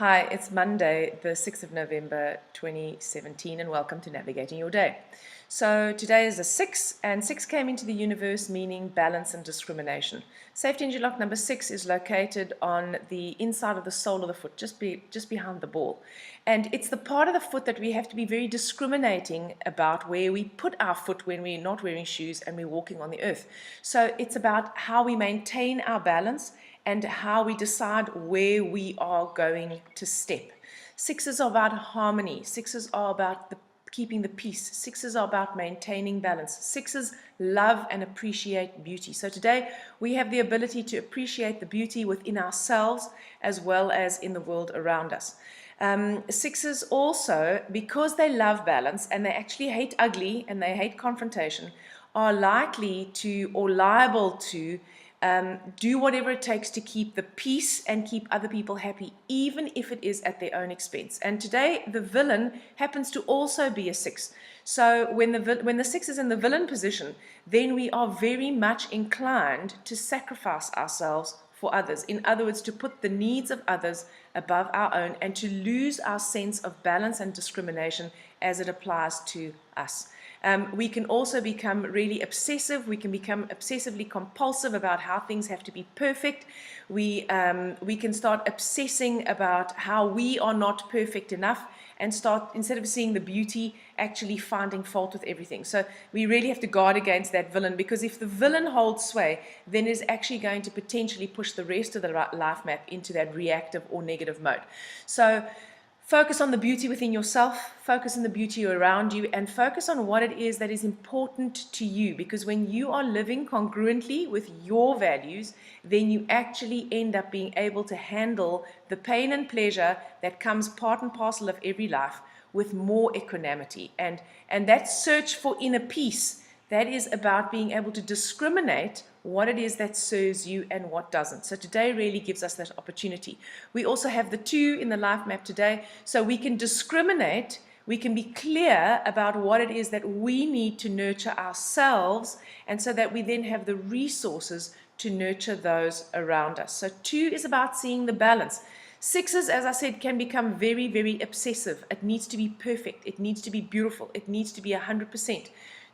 Hi, it's Monday, the 6th of November 2017, and welcome to Navigating Your Day. So today is a 6, and 6 came into the universe meaning balance and discrimination. Safety engine lock number 6 is located on the inside of the sole of the foot, just behind the ball. And it's the part of the foot that we have to be very discriminating about where we put our foot when we're not wearing shoes and we're walking on the earth. So it's about how we maintain our balance and how we decide where we are going to step. Sixes are about harmony. Sixes are about keeping the peace. Sixes are about maintaining balance. Sixes love and appreciate beauty. So today we have the ability to appreciate the beauty within ourselves as well as in the world around us. Sixes also, because they love balance and they actually hate ugly and they hate confrontation, are likely to or liable to do whatever it takes to keep the peace and keep other people happy, even if it is at their own expense. And today, the villain happens to also be a 6. So when the 6 is in the villain position, then we are very much inclined to sacrifice ourselves for others. In other words, to put the needs of others above our own and to lose our sense of balance and discrimination as it applies to us. We can also become really obsessive. We can become obsessively compulsive about how things have to be perfect. We can start obsessing about how we are not perfect enough and start, instead of seeing the beauty, actually finding fault with everything. So we really have to guard against that villain, because if the villain holds sway, then it's actually going to potentially push the rest of the life map into that reactive or negative mode. So focus on the beauty within yourself, focus on the beauty around you, and focus on what it is that is important to you. Because when you are living congruently with your values, then you actually end up being able to handle the pain and pleasure that comes part and parcel of every life with more equanimity. And that search for inner peace, that is about being able to discriminate what it is that serves you and what doesn't. So today really gives us that opportunity. We also have the 2 in the life map today, so we can discriminate, we can be clear about what it is that we need to nurture ourselves, and so that we then have the resources to nurture those around us. So 2 is about seeing the balance. 6s, as I said, can become very, very obsessive. It needs to be perfect. It needs to be beautiful. It needs to be 100%.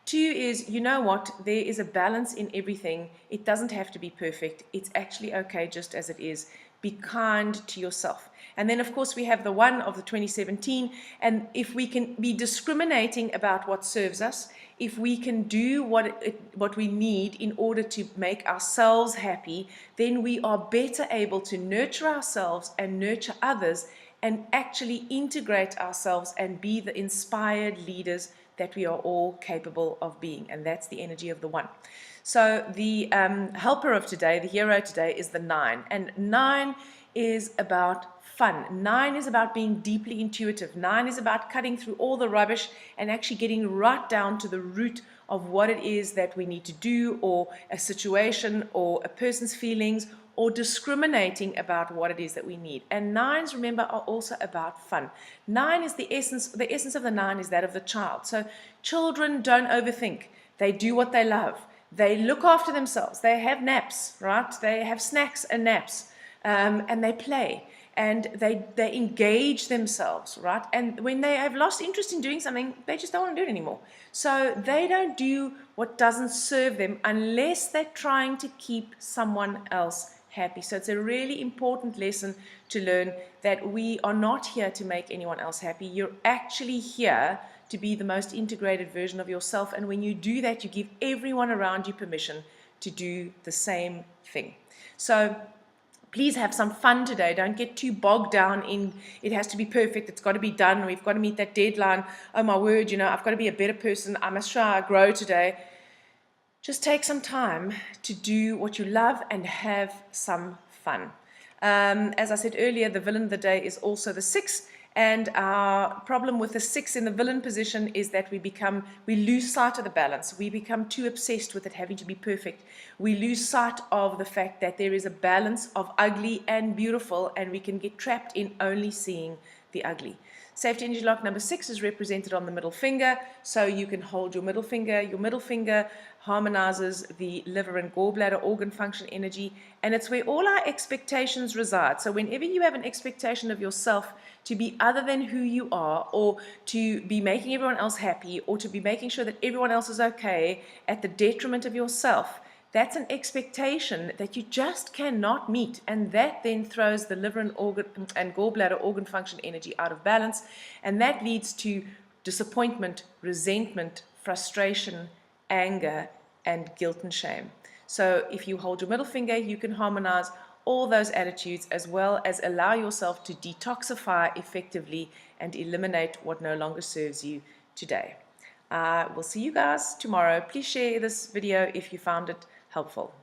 2 is, you know what, there is a balance in everything. It doesn't have to be perfect. It's actually okay just as it is. Be kind to yourself. And then, of course, we have the 1 of the 2017. And if we can be discriminating about what serves us, if we can do what we need in order to make ourselves happy, then we are better able to nurture ourselves and nurture others and actually integrate ourselves and be the inspired leaders that we are all capable of being. And that's the energy of the 1. So the helper of today, the hero today, is the 9. And 9 is about fun. 9 is about being deeply intuitive. 9 is about cutting through all the rubbish and actually getting right down to the root of what it is that we need to do, or a situation, or a person's feelings, or discriminating about what it is that we need. And 9s, remember, are also about fun. 9 is the essence of the 9 is that of the child. So children don't overthink. They do what they love. They look after themselves. They have naps, right? They have snacks and naps, and they play. And they engage themselves, right? And when they have lost interest in doing something, they just don't want to do it anymore. So they don't do what doesn't serve them unless they're trying to keep someone else happy. So it's a really important lesson to learn, that we are not here to make anyone else happy. You're actually here to be the most integrated version of yourself. And when you do that, you give everyone around you permission to do the same thing. So please have some fun today. Don't get too bogged down in it has to be perfect, it's got to be done, we've got to meet that deadline. Oh my word, I've got to be a better person. I must try to grow today. Just take some time to do what you love and have some fun. As I said earlier, the villain of the day is also the 6. And our problem with the 6 in the villain position is that we lose sight of the balance. We become too obsessed with it having to be perfect. We lose sight of the fact that there is a balance of ugly and beautiful, and we can get trapped in only seeing the ugly. Safety energy lock number 6 is represented on the middle finger, so you can hold your middle finger. Your middle finger harmonizes the liver and gallbladder organ function energy, and it's where all our expectations reside. So whenever you have an expectation of yourself to be other than who you are, or to be making everyone else happy, or to be making sure that everyone else is okay at the detriment of yourself, that's an expectation that you just cannot meet, and that then throws the liver and gallbladder organ function energy out of balance, and that leads to disappointment, resentment, frustration, anger, and guilt and shame. So if you hold your middle finger, you can harmonize all those attitudes, as well as allow yourself to detoxify effectively and eliminate what no longer serves you today. We'll see you guys tomorrow. Please share this video if you found it helpful.